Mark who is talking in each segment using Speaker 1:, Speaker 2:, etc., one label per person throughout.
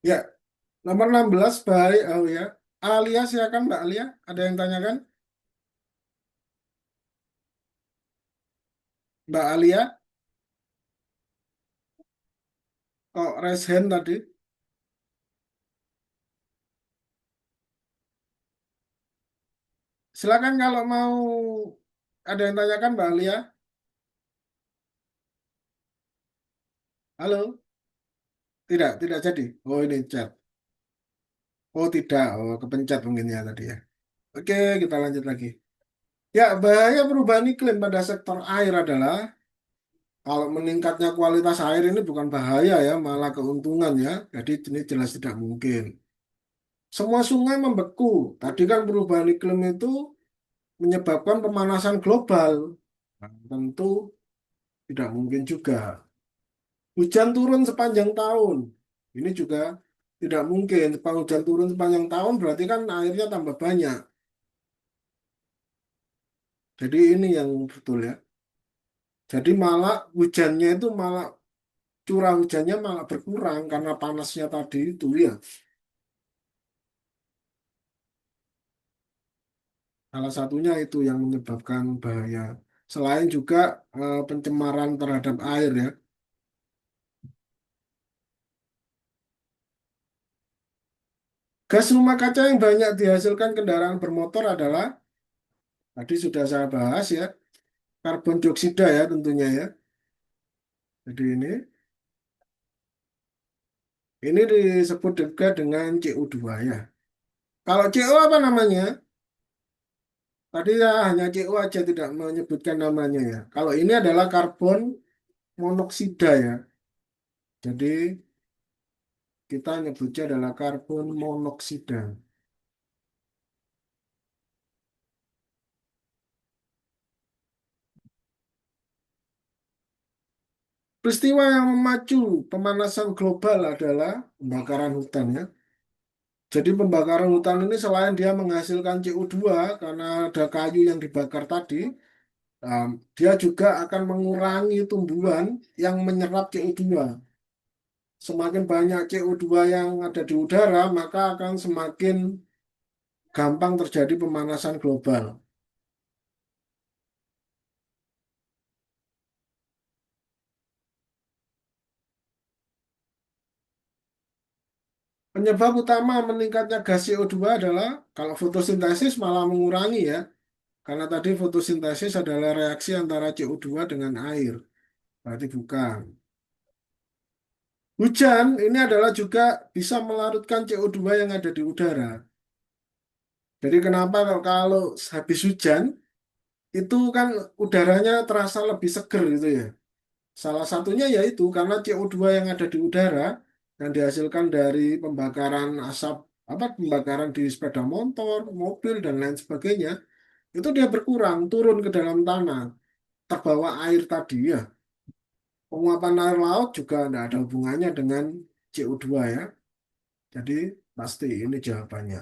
Speaker 1: Ya, nomor 16 baik. Oh ya. Alia silakan Mbak Alia. Ada yang tanyakan? Mbak Alia. Oh, raise hand tadi. Silakan kalau mau ada yang tanyakan Mbak Alia. Halo. Tidak jadi. Oh, ini chat. Oh, tidak. Oh, kepencet mungkin ya tadi ya. Oke, kita lanjut lagi. Ya, bahaya perubahan iklim pada sektor air adalah kalau meningkatnya kualitas air ini bukan bahaya ya, malah keuntungan ya. Jadi ini jelas tidak mungkin. Semua sungai membeku. Tadi kan perubahan iklim itu menyebabkan pemanasan global. Nah, tentu tidak mungkin juga. Hujan turun sepanjang tahun. Ini juga tidak mungkin. Kalau hujan turun sepanjang tahun berarti kan airnya tambah banyak. Jadi ini yang betul ya. Jadi malah hujannya itu malah curah hujannya malah berkurang karena panasnya tadi itu ya. Salah satunya itu yang menyebabkan bahaya. Selain juga pencemaran terhadap air ya. Gas rumah kaca yang banyak dihasilkan kendaraan bermotor adalah, tadi sudah saya bahas ya, karbon dioksida ya tentunya ya. Jadi ini disebut juga dengan CO2 ya. Kalau CO apa namanya? Tadi ya hanya CO aja tidak menyebutkan namanya ya. Kalau ini adalah karbon monoksida ya. Jadi kita nyebutnya adalah karbon monoksida. Peristiwa yang memacu pemanasan global adalah pembakaran hutan ya. Jadi pembakaran hutan ini selain dia menghasilkan CO2 karena ada kayu yang dibakar tadi, um, dia juga akan mengurangi tumbuhan yang menyerap CO2. Semakin banyak CO2 yang ada di udara, maka akan semakin gampang terjadi pemanasan global. Penyebab utama meningkatnya gas CO2 adalah kalau fotosintesis malah mengurangi ya. Karena tadi fotosintesis adalah reaksi antara CO2 dengan air. Berarti bukan. Hujan ini adalah juga bisa melarutkan CO2 yang ada di udara. Jadi kenapa kalau habis hujan itu kan udaranya terasa lebih seger gitu ya. Salah satunya yaitu karena CO2 yang ada di udara yang dihasilkan dari pembakaran asap pembakaran di sepeda motor, mobil dan lain sebagainya itu dia berkurang turun ke dalam tanah terbawa air tadi ya. Penguapan air laut juga tidak ada hubungannya dengan CO2 ya. Jadi pasti ini jawabannya.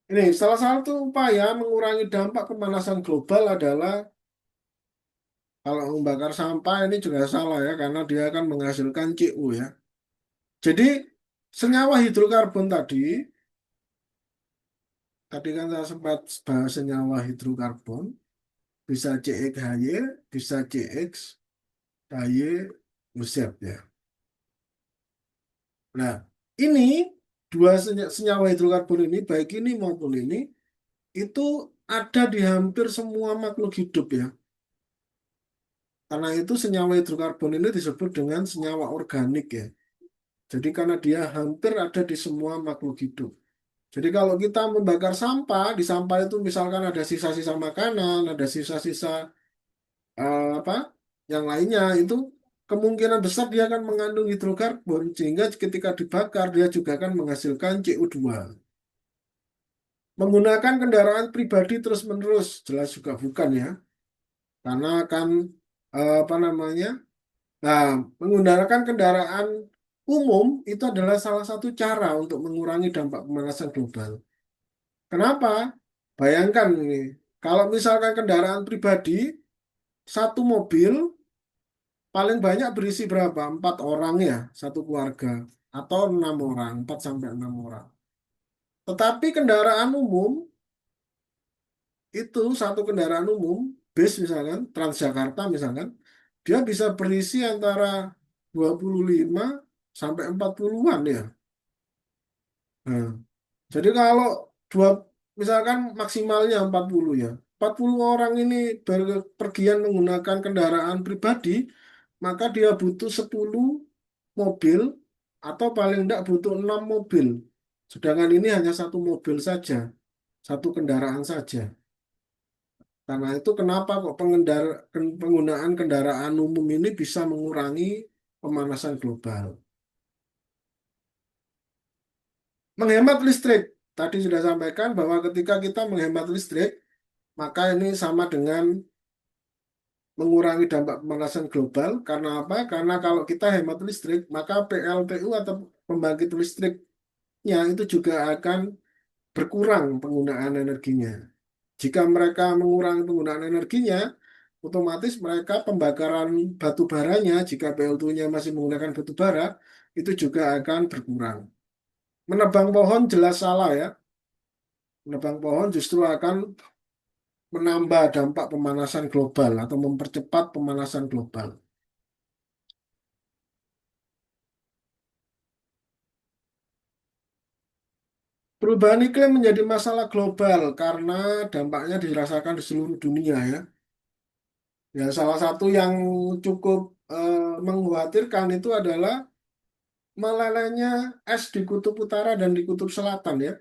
Speaker 1: Ini salah satu upaya mengurangi dampak pemanasan global adalah kalau membakar sampah ini juga salah ya karena dia akan menghasilkan CO ya. Jadi senyawa hidrokarbon tadi kan saya sempat bahas senyawa hidrokarbon, bisa CXHY, bisa CXHY ya. Nah, ini dua senyawa hidrokarbon ini, baik ini maupun ini, itu ada di hampir semua makhluk hidup ya. Karena itu senyawa hidrokarbon ini disebut dengan senyawa organik ya. Jadi karena dia hampir ada di semua makhluk hidup. Jadi kalau kita membakar sampah, di sampah itu misalkan ada sisa-sisa makanan, ada sisa-sisa apa yang lainnya itu kemungkinan besar dia akan mengandung hidrokarbon sehingga ketika dibakar dia juga akan menghasilkan CO2. Menggunakan kendaraan pribadi terus-menerus jelas juga bukan ya, karena akan apa namanya? Nah, menggunakan kendaraan umum itu adalah salah satu cara untuk mengurangi dampak pemanasan global. Kenapa? Bayangkan ini. Kalau misalkan kendaraan pribadi, satu mobil paling banyak berisi berapa? 4 orang ya, satu keluarga. Atau 6 orang, 4 sampai 6 orang. Tetapi kendaraan umum, itu satu kendaraan umum, bis misalkan, Transjakarta misalkan, dia bisa berisi antara 25 sampai 40-an ya. Nah, jadi kalau dua misalkan maksimalnya 40 ya. 40 orang ini berpergian menggunakan kendaraan pribadi, maka dia butuh 10 mobil atau paling tidak butuh 6 mobil. Sedangkan ini hanya satu mobil saja, satu kendaraan saja. Karena itu kenapa kok penggunaan kendaraan umum ini bisa mengurangi pemanasan global. Menghemat listrik. Tadi sudah sampaikan bahwa ketika kita menghemat listrik, maka ini sama dengan mengurangi dampak pemanasan global. Karena apa? Karena kalau kita hemat listrik, maka PLTU atau pembangkit listriknya itu juga akan berkurang penggunaan energinya. Jika mereka mengurangi penggunaan energinya, otomatis mereka pembakaran batu baranya, jika PLTU-nya masih menggunakan batu bara, itu juga akan berkurang. Menebang pohon jelas salah ya. Menebang pohon justru akan menambah dampak pemanasan global atau mempercepat pemanasan global. Perubahan iklim menjadi masalah global karena dampaknya dirasakan di seluruh dunia ya. Ya, salah satu yang cukup mengkhawatirkan itu adalah melelehnya es di kutub utara dan di kutub selatan ya.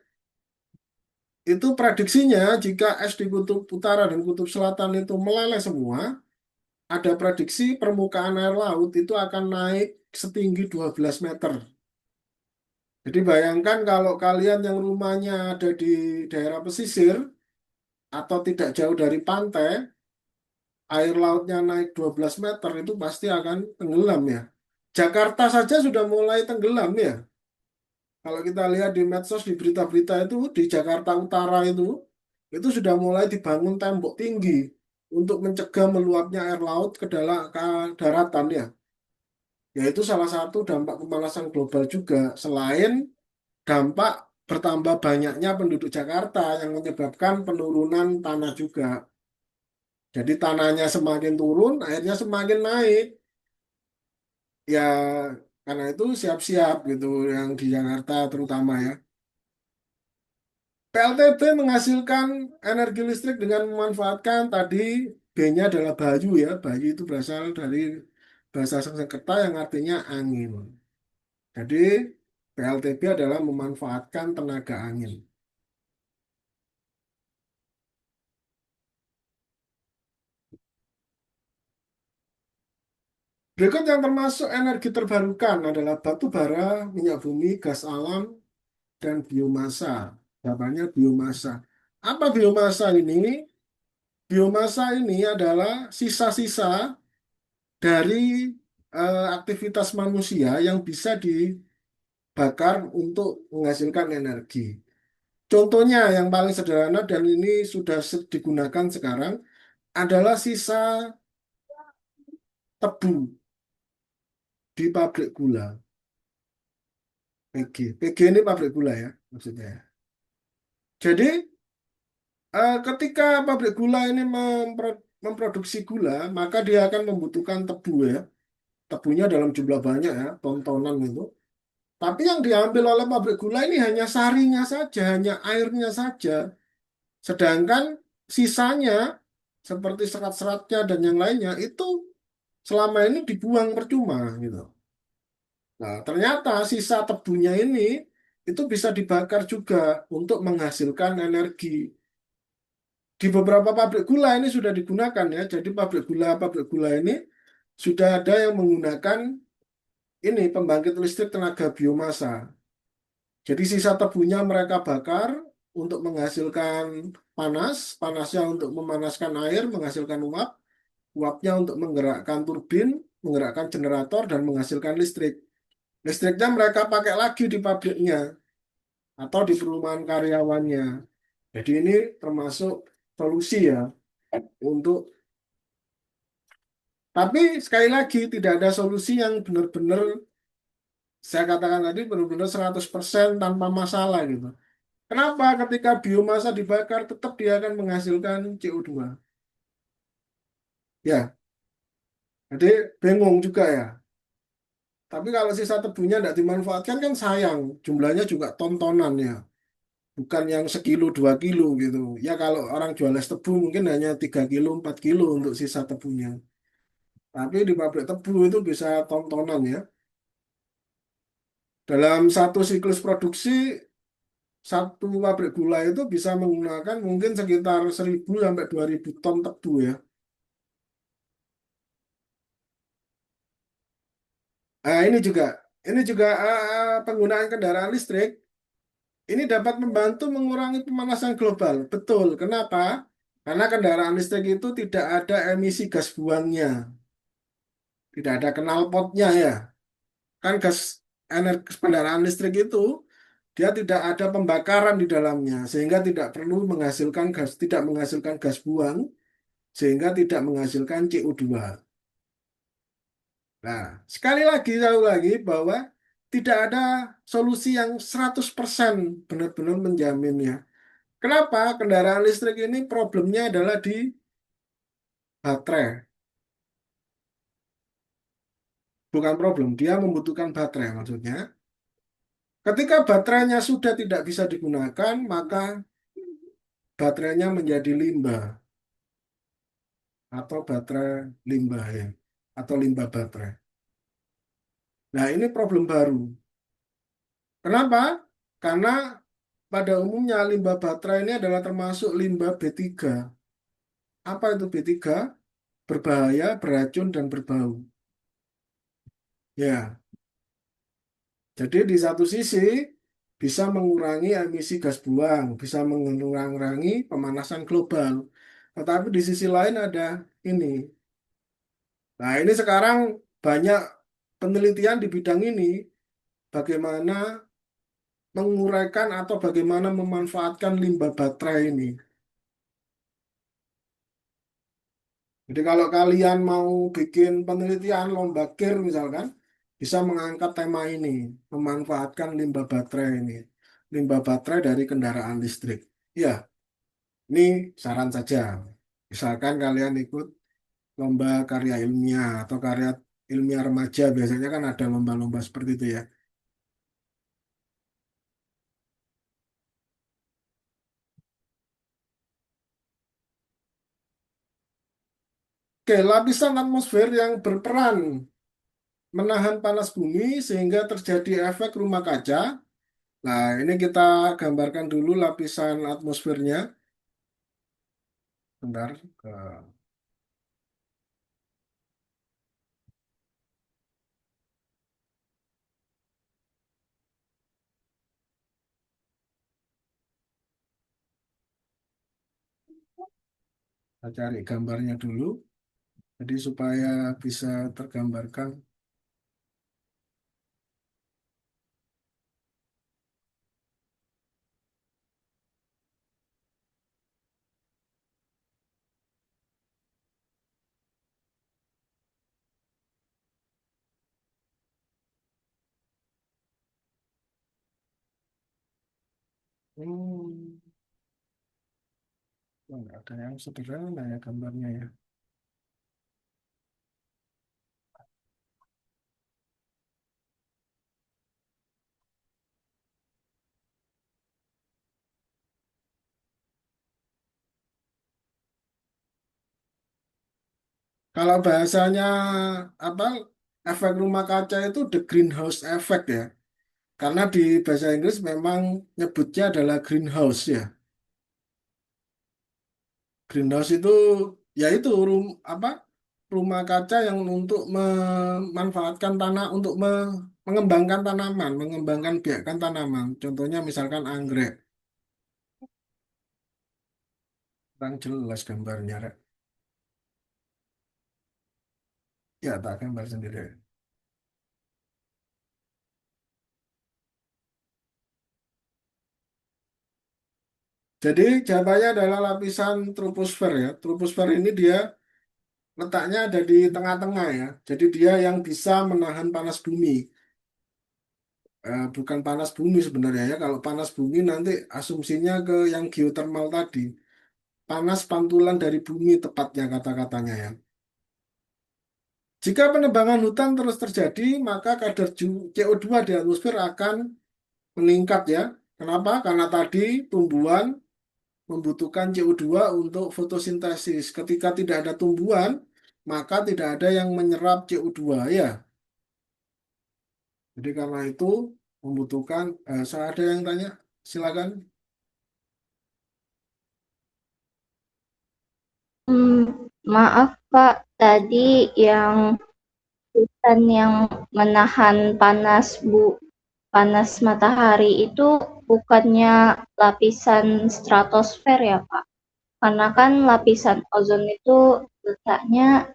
Speaker 1: Itu prediksinya jika es di kutub utara dan kutub selatan itu meleleh semua, ada prediksi permukaan air laut itu akan naik setinggi 12 meter. Jadi bayangkan kalau kalian yang rumahnya ada di daerah pesisir atau tidak jauh dari pantai, air lautnya naik 12 meter itu pasti akan tenggelam ya. Jakarta saja sudah mulai tenggelam ya. Kalau kita lihat di medsos, di berita-berita itu, di Jakarta Utara itu sudah mulai dibangun tembok tinggi untuk mencegah meluapnya air laut ke dalam ke daratan ya. Yaitu salah satu dampak pemanasan global juga. Selain dampak bertambah banyaknya penduduk Jakarta yang menyebabkan penurunan tanah juga. Jadi tanahnya semakin turun, airnya semakin naik. Ya, karena itu siap-siap gitu yang di Jakarta terutama ya. PLTB menghasilkan energi listrik dengan memanfaatkan tadi B-nya adalah Bayu ya. Bayu itu berasal dari bahasa Sanskerta yang artinya angin. Jadi PLTB adalah memanfaatkan tenaga angin. Berikut yang termasuk energi terbarukan adalah batu bara, minyak bumi, gas alam, dan biomasa. Jawabannya biomasa. Apa biomasa ini? Biomasa ini adalah sisa-sisa dari aktivitas manusia yang bisa dibakar untuk menghasilkan energi. Contohnya yang paling sederhana dan ini sudah digunakan sekarang adalah sisa tebu di pabrik gula. PG. PG ini pabrik gula ya maksudnya. Jadi ketika pabrik gula ini memproduksi gula, maka dia akan membutuhkan tebu ya. Tebunya dalam jumlah banyak ya, ton-tonan itu. Tapi yang diambil oleh pabrik gula ini hanya sarinya saja, hanya airnya saja. Sedangkan sisanya, seperti serat-seratnya dan yang lainnya, itu selama ini dibuang percuma gitu. Nah, ternyata sisa tebunya ini itu bisa dibakar juga untuk menghasilkan energi. Di beberapa pabrik gula ini sudah digunakan ya. Jadi pabrik gula ini sudah ada yang menggunakan ini pembangkit listrik tenaga biomasa. Jadi sisa tebunya mereka bakar untuk menghasilkan panas, panasnya untuk memanaskan air, menghasilkan uap, uapnya untuk menggerakkan turbin, menggerakkan generator dan menghasilkan listrik. Listriknya mereka pakai lagi di pabriknya atau di perumahan karyawannya. Jadi ini termasuk solusi ya untuk, tapi sekali lagi tidak ada solusi yang benar-benar saya katakan tadi benar-benar 100% tanpa masalah gitu. Kenapa? Ketika biomasa dibakar tetap dia akan menghasilkan CO2. Ya, jadi bingung juga ya. Tapi kalau sisa tebunya tidak dimanfaatkan kan sayang. Jumlahnya juga tontonan ya. Bukan yang sekilo 2 kilo gitu. Ya kalau orang jual es tebu mungkin hanya 3 kilo 4 kilo untuk sisa tebunya. Tapi di pabrik tebu itu bisa tontonan ya. Dalam satu siklus produksi satu pabrik gula itu bisa menggunakan mungkin sekitar 1.000 sampai 2.000 ton tebu ya. Nah, ini juga penggunaan kendaraan listrik ini dapat membantu mengurangi pemanasan global. Betul. Kenapa? Karena kendaraan listrik itu tidak ada emisi gas buangnya, tidak ada knalpotnya ya. Kan gas energi kendaraan listrik itu dia tidak ada pembakaran di dalamnya, sehingga tidak perlu menghasilkan gas, tidak menghasilkan gas buang, sehingga tidak menghasilkan CO2. Nah, sekali lagi, saya lagi bahwa tidak ada solusi yang 100% benar-benar menjaminnya. Kenapa? Kendaraan listrik ini problemnya adalah di baterai. Bukan problem, dia membutuhkan baterai maksudnya. Ketika baterainya sudah tidak bisa digunakan, maka baterainya menjadi limbah atau baterai limbah ya, atau limbah baterai. Nah, ini problem baru. Kenapa? Karena pada umumnya limbah baterai ini adalah termasuk limbah B3. Apa itu B3? Berbahaya, beracun, dan berbau. Ya, jadi di satu sisi bisa mengurangi emisi gas buang, bisa mengurangi pemanasan global. Tetapi di sisi lain ada ini. Nah, ini sekarang banyak penelitian di bidang ini, bagaimana menguraikan atau bagaimana memanfaatkan limbah baterai ini. Jadi kalau kalian mau bikin penelitian lomba kir misalkan, bisa mengangkat tema ini, memanfaatkan limbah baterai ini, limbah baterai dari kendaraan listrik. Ya, ini saran saja. Misalkan kalian ikut lomba karya ilmiah atau karya ilmiah remaja, biasanya kan ada lomba-lomba seperti itu ya. Oke, lapisan atmosfer yang berperan menahan panas bumi sehingga terjadi efek rumah kaca. Nah, ini kita gambarkan dulu lapisan atmosfernya. Bentar, kita cari gambarnya dulu. Jadi supaya bisa tergambarkan. Hmm, nggak ada yang sederhana ya gambarnya ya. Kalau bahasanya apa efek rumah kaca itu the greenhouse effect ya. Karena di bahasa Inggris memang nyebutnya adalah greenhouse ya. Greenhouse itu yaitu apa rumah kaca yang untuk memanfaatkan tanah untuk mengembangkan tanaman, mengembangkan biakan tanaman. Contohnya misalkan anggrek. Kurang jelas gambarnya, Rek. Ya, tak gambar sendiri. Jadi jawabannya adalah lapisan troposfer ya. Troposfer ini dia letaknya ada di tengah-tengah ya. Jadi dia yang bisa menahan panas bumi. Bukan panas bumi sebenarnya ya. Kalau panas bumi nanti asumsinya ke yang geotermal tadi. Panas pantulan dari bumi tepatnya kata-katanya ya. Jika penebangan hutan terus terjadi, maka kadar CO2 di atmosfer akan meningkat ya. Kenapa? Karena tadi tumbuhan membutuhkan CO2 untuk fotosintesis. Ketika tidak ada tumbuhan, maka tidak ada yang menyerap CO2 ya. Jadi karena itu membutuhkan, saya ada yang tanya, silakan.
Speaker 2: Hmm, maaf Pak, tadi yang hutan yang menahan panas matahari itu bukannya lapisan stratosfer ya Pak? Karena kan lapisan ozon itu letaknya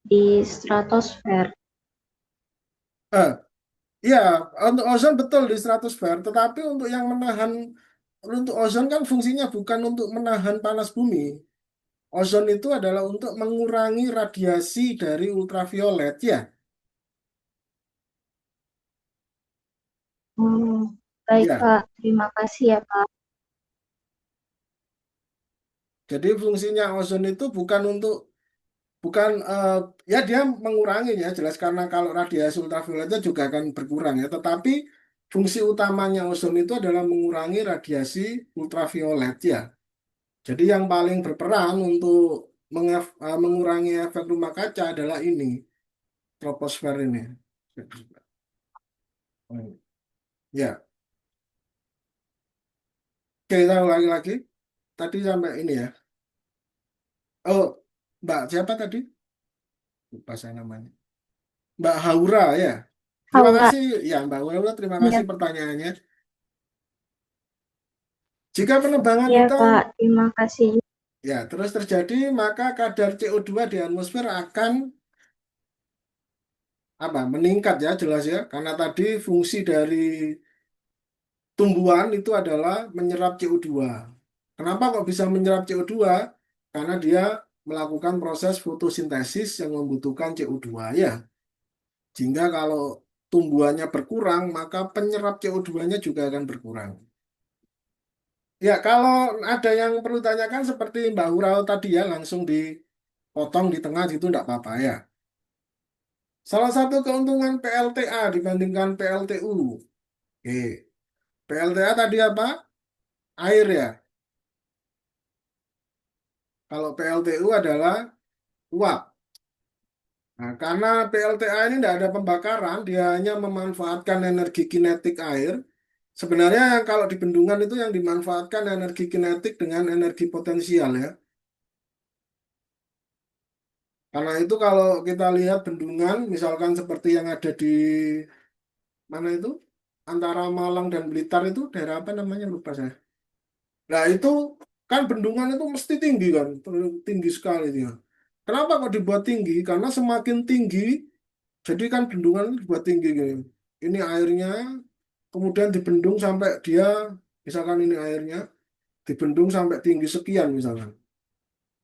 Speaker 2: di stratosfer.
Speaker 1: Eh, ya, untuk ozon betul di stratosfer, tetapi untuk yang menahan, untuk ozon kan fungsinya bukan untuk menahan panas bumi. Ozon itu adalah untuk mengurangi radiasi dari ultraviolet ya.
Speaker 2: Hmm, baik
Speaker 1: Ya,
Speaker 2: Pak, terima kasih ya Pak.
Speaker 1: jadi fungsinya ozon itu bukan untuk bukan ya dia mengurangi ya jelas karena kalau radiasi ultravioletnya juga akan berkurang ya. Tetapi fungsi utamanya ozon itu adalah mengurangi radiasi ultraviolet ya. Jadi yang paling berperan untuk mengurangi efek rumah kaca adalah ini troposfer ini. Ya, oke, kita ulangi lagi. Tadi sampai ini ya. Oh, Mbak siapa tadi? Lupa saya namanya. Mbak Haura ya. Terima
Speaker 2: Haura,
Speaker 1: kasih ya Mbak Haura, terima kasih
Speaker 2: ya,
Speaker 1: pertanyaannya. Jika penebangan
Speaker 2: ya
Speaker 1: hutan
Speaker 2: Pak, terima kasih.
Speaker 1: ya terus terjadi, maka kadar CO2 di atmosfer akan apa? Meningkat ya jelas ya. Karena tadi fungsi dari tumbuhan itu adalah menyerap CO2. Kenapa kok bisa menyerap CO2? Karena dia melakukan proses fotosintesis yang membutuhkan CO2 ya. Sehingga kalau tumbuhannya berkurang, maka penyerap CO2-nya juga akan berkurang. Ya, kalau ada yang perlu tanyakan seperti Mbak Hurau tadi ya, langsung dipotong di tengah gitu enggak apa-apa ya. Salah satu keuntungan PLTA dibandingkan PLTU. Oke, PLTA tadi apa? Air ya. Kalau PLTU adalah uap. Nah, karena PLTA ini tidak ada pembakaran, dia hanya memanfaatkan energi kinetik air. Sebenarnya yang kalau di bendungan itu yang dimanfaatkan energi kinetik dengan energi potensial ya. Karena itu kalau kita lihat bendungan, misalkan seperti yang ada di mana itu, antara Malang dan Blitar itu daerah apa namanya lupa saya. Nah itu kan bendungan itu mesti tinggi kan, tinggi sekali dia. Kenapa kok dibuat tinggi? Karena semakin tinggi, jadi kan bendungan itu dibuat tinggi gini. Ini airnya, kemudian dibendung sampai dia, misalkan ini airnya, dibendung sampai tinggi sekian misalkan.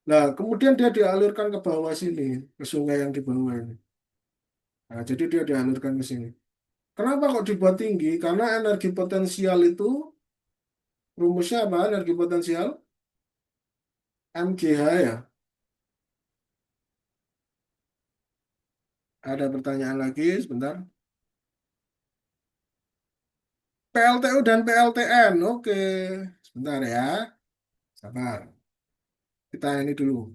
Speaker 1: Nah, kemudian dia dialirkan ke bawah sini, ke sungai yang di bawah ini. Nah, jadi dia dialirkan ke sini. Kenapa kok dibuat tinggi? Karena energi potensial itu, rumusnya apa? Energi potensial? MGH ya. Ada pertanyaan lagi, sebentar. PLTU dan PLTN, oke. Sebentar ya, sabar. Kita ini dulu.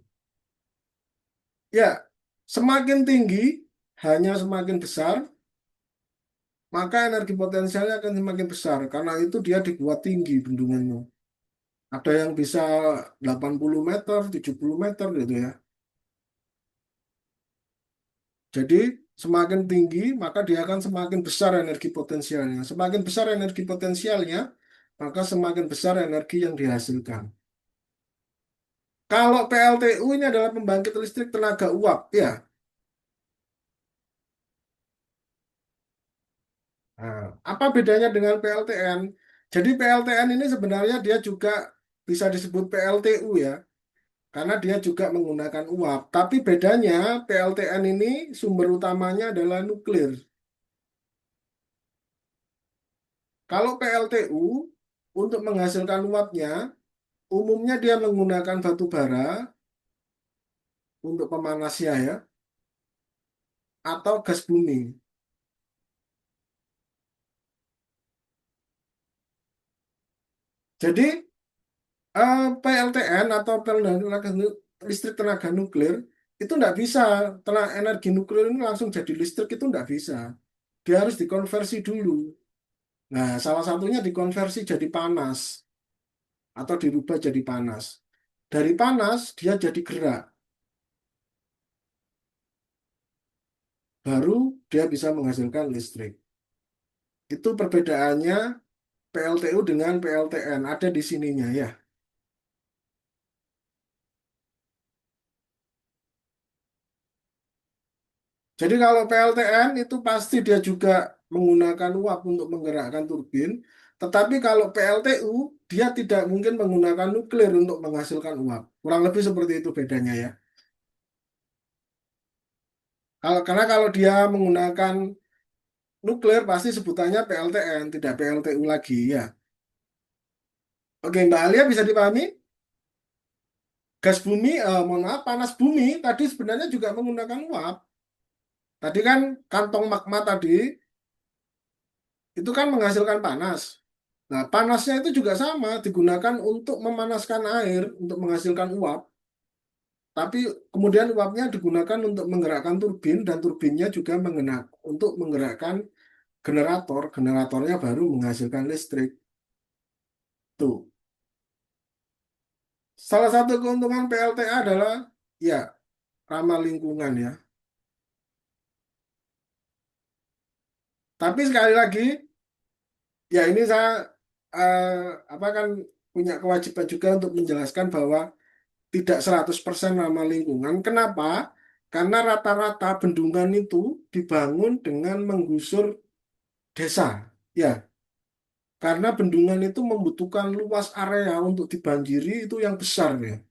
Speaker 1: Ya, semakin tinggi, hanya semakin besar, maka energi potensialnya akan semakin besar. Karena itu dia dibuat tinggi bendungannya. Ada yang bisa 80 meter, 70 meter gitu ya. Jadi semakin tinggi, maka dia akan semakin besar energi potensialnya. Semakin besar energi potensialnya, maka semakin besar energi yang dihasilkan. Kalau PLTU ini adalah pembangkit listrik tenaga uap, ya. Nah, apa bedanya dengan PLTN? Jadi PLTN ini sebenarnya dia juga bisa disebut PLTU ya, karena dia juga menggunakan uap. Tapi bedanya PLTN ini sumber utamanya adalah nuklir. Kalau PLTU untuk menghasilkan uapnya, umumnya dia menggunakan batu bara untuk pemanasnya ya, atau gas bumi. Jadi PLTN atau listrik tenaga nuklir itu nggak bisa, energi nuklir ini langsung jadi listrik itu nggak bisa. Dia harus dikonversi dulu. Nah, salah satunya dikonversi jadi panas atau dirubah jadi panas. Dari panas dia jadi gerak, baru dia bisa menghasilkan listrik. Itu perbedaannya PLTU dengan PLTN. Ada di sininya ya. Jadi kalau PLTN itu pasti dia juga menggunakan uap untuk menggerakkan turbin. Tetapi kalau PLTU dia tidak mungkin menggunakan nuklir untuk menghasilkan uap. Kurang lebih seperti itu bedanya ya. Karena kalau dia menggunakan nuklir pasti sebutannya PLTN, tidak PLTU lagi ya. Oke, Mbak Alia bisa dipahami? Gas bumi, mohon maaf, panas bumi tadi sebenarnya juga menggunakan uap. Tadi kan kantong magma tadi itu kan menghasilkan panas. Nah, panasnya itu juga sama, digunakan untuk memanaskan air, untuk menghasilkan uap. Tapi kemudian uapnya digunakan untuk menggerakkan turbin, dan turbinnya juga untuk menggerakkan generator. Generatornya baru menghasilkan listrik. Tuh. Salah satu keuntungan PLTA adalah, ya, ramah lingkungan ya. Tapi sekali lagi, ya ini saya eh, apa kan punya kewajiban juga untuk menjelaskan bahwa tidak 100% ramah lingkungan. Kenapa? Karena rata-rata bendungan itu dibangun dengan menggusur desa. Ya, karena bendungan itu membutuhkan luas area untuk dibanjiri itu yang besar ya.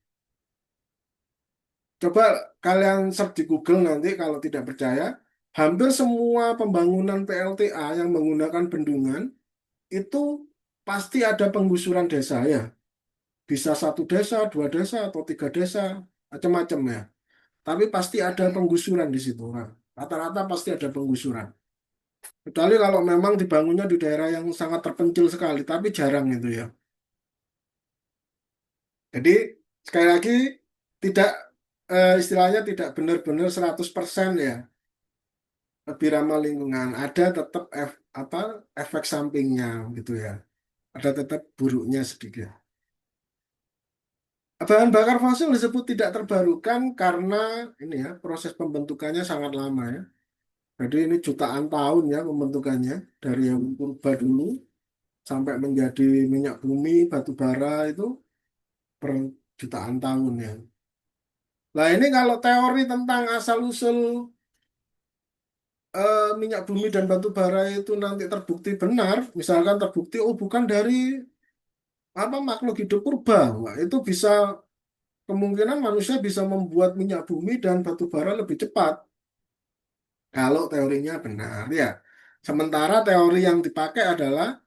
Speaker 1: Coba kalian search di Google nanti kalau tidak percaya, hampir semua pembangunan PLTA yang menggunakan bendungan itu pasti ada penggusuran desa ya. Bisa satu desa, dua desa, atau tiga desa, macam-macam ya. Tapi pasti ada penggusuran di situ. Nah, rata-rata pasti ada penggusuran. Kecuali kalau memang dibangunnya di daerah yang sangat terpencil sekali, tapi jarang itu ya. Jadi sekali lagi tidak istilahnya tidak benar-benar 100% ya lebih ramah lingkungan. Ada tetap apa efek sampingnya gitu ya. Ada tetap buruknya sedikit. Bahan bakar fosil disebut tidak terbarukan karena ini ya proses pembentukannya sangat lama ya. Jadi ini jutaan tahun ya pembentukannya dari yang purba dulu sampai menjadi minyak bumi, batu bara itu per jutaan tahun ya. Nah ini kalau teori tentang asal-usul minyak bumi dan batu bara itu nanti terbukti benar, misalkan terbukti oh bukan dari apa makhluk hidup purba, wah, itu bisa kemungkinan manusia bisa membuat minyak bumi dan batu bara lebih cepat kalau teorinya benar ya. Sementara teori yang dipakai adalah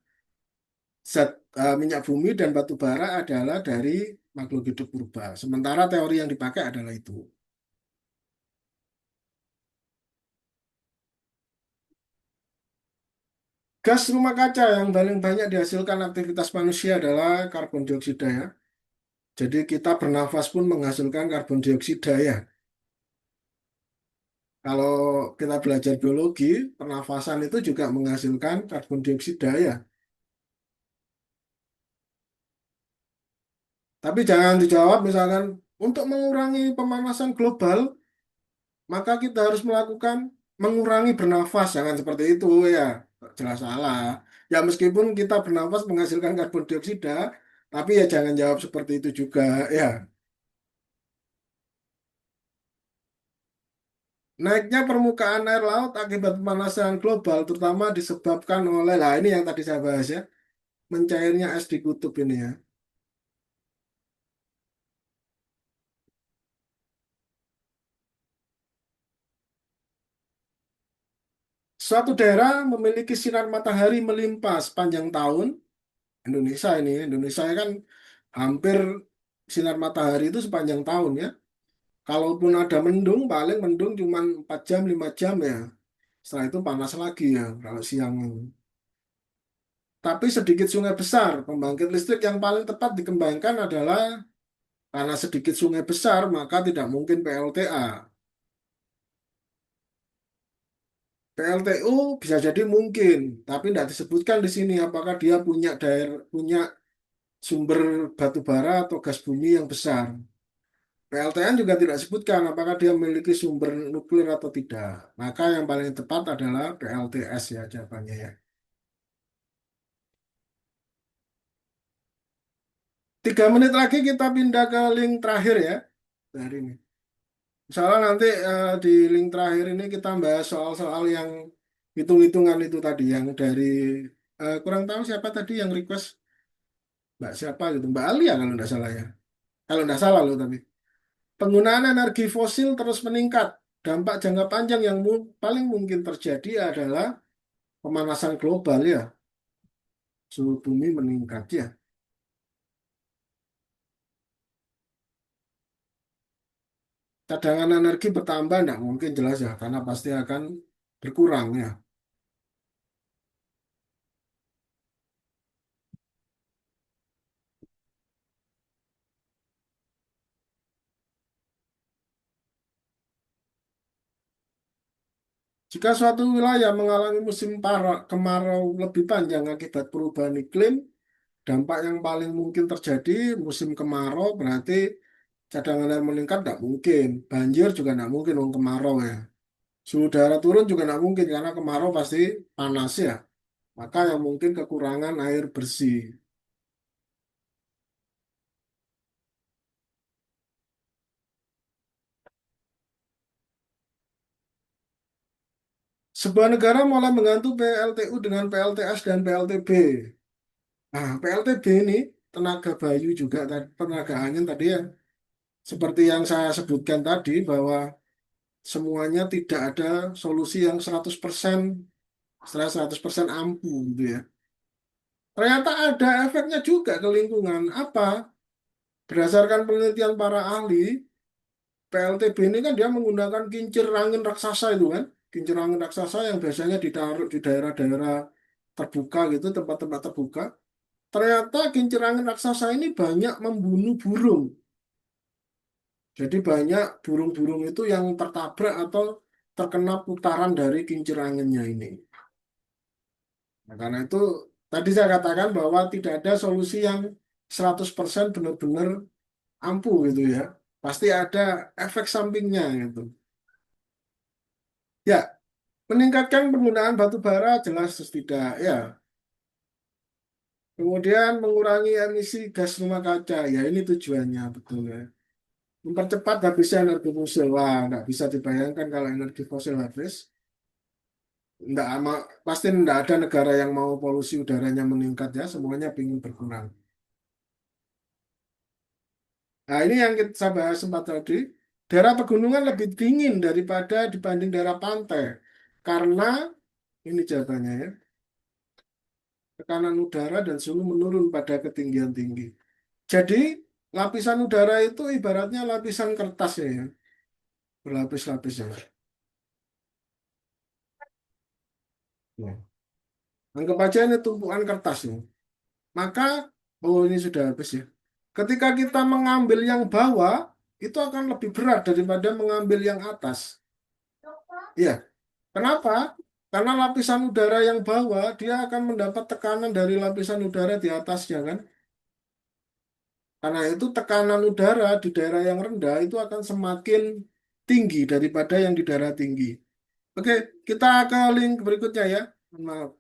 Speaker 1: minyak bumi dan batu bara adalah dari makhluk hidup purba. Sementara teori yang dipakai adalah itu. Gas rumah kaca yang paling banyak dihasilkan aktivitas manusia adalah karbon dioksida ya. Jadi kita bernafas pun menghasilkan karbon dioksida ya. Kalau kita belajar biologi, pernafasan itu juga menghasilkan karbon dioksida ya. Tapi jangan dijawab misalkan untuk mengurangi pemanasan global, maka kita harus melakukan mengurangi bernafas. Jangan seperti itu ya. Jelas salah. Ya meskipun kita bernafas menghasilkan karbon dioksida, tapi ya jangan jawab seperti itu juga ya. Naiknya permukaan air laut akibat pemanasan global terutama disebabkan oleh, lah ini yang tadi saya bahas ya, mencairnya es di kutub ini ya. Suatu daerah memiliki sinar matahari melimpah sepanjang tahun. Indonesia ini, Indonesia kan hampir sinar matahari itu sepanjang tahun ya. Kalaupun ada mendung, paling mendung cuma 4 jam, 5 jam ya. Setelah itu panas lagi ya kalau siang. Tapi sedikit sungai besar, pembangkit listrik yang paling tepat dikembangkan adalah karena sedikit sungai besar, maka tidak mungkin PLTA. PLTU bisa jadi mungkin, tapi tidak disebutkan di sini apakah dia punya punya sumber batu bara atau gas bumi yang besar. PLTN juga tidak disebutkan apakah dia memiliki sumber nuklir atau tidak. Maka yang paling tepat adalah PLTS ya jawabannya ya. 3 menit lagi kita pindah ke link terakhir ya dari ini. Misalnya nanti di link terakhir ini kita bahas soal-soal yang hitung-hitungan itu tadi yang dari kurang tahu siapa tadi yang request Mbak siapa gitu Mbak Alia kalau tidak salah ya. Kalau tidak salah loh tapi penggunaan energi fosil terus meningkat. Dampak jangka panjang yang paling mungkin terjadi adalah pemanasan global ya, suhu bumi meningkat ya. Cadangan energi bertambah tidak mungkin jelas ya, karena pasti akan berkurang ya. Jika suatu wilayah mengalami musim kemarau lebih panjang akibat perubahan iklim, dampak yang paling mungkin terjadi musim kemarau berarti cadangan air meningkat tidak mungkin. Banjir juga tidak mungkin wong kemarau ya. Suhu udara turun juga tidak mungkin karena kemarau pasti panas ya. Maka yang mungkin kekurangan air bersih. Sebuah negara mulai mengganti PLTU dengan PLTS dan PLTB. Nah, PLTB ini tenaga bayu juga, tenaga angin tadi ya. Seperti yang saya sebutkan tadi bahwa semuanya tidak ada solusi yang 100% setelah 100% ampuh gitu ya. Ternyata ada efeknya juga ke lingkungan. Apa? Berdasarkan penelitian para ahli, PLTB ini kan dia menggunakan kincir angin raksasa itu kan. Kincir angin raksasa yang biasanya ditaruh di daerah-daerah terbuka gitu, tempat-tempat terbuka. Ternyata kincir angin raksasa ini banyak membunuh burung. Jadi banyak burung-burung itu yang tertabrak atau terkena putaran dari kincir anginnya ini. Nah, karena itu tadi saya katakan bahwa tidak ada solusi yang 100% benar-benar ampuh gitu ya. Pasti ada efek sampingnya gitu. Ya, meningkatkan penggunaan batu bara jelas tidak ya. Kemudian mengurangi emisi gas rumah kaca. Ya ini tujuannya betul ya. Mempercepat habisnya energi fosil. Wah, nggak bisa dibayangkan kalau energi fosil habis. Nggak, pasti nggak ada negara yang mau polusi udaranya meningkat ya. Semuanya ingin berkurang. Nah, ini yang kita bahas sempat tadi. Daerah pegunungan lebih dingin daripada dibanding daerah pantai. Karena, ini jawabannya ya, tekanan udara dan suhu menurun pada ketinggian tinggi. Jadi, lapisan udara itu ibaratnya lapisan kertas ya, berlapis-lapis ya. Ya. Anggap aja ini tumpukan kertas ya. Maka, oh ini sudah habis ya. Ketika kita mengambil yang bawah, itu akan lebih berat daripada mengambil yang atas. Iya, kenapa? Karena lapisan udara yang bawah, dia akan mendapat tekanan dari lapisan udara di atasnya kan. Karena itu tekanan udara di daerah yang rendah itu akan semakin tinggi daripada yang di daerah tinggi. Oke, kita ke link berikutnya ya. Maaf.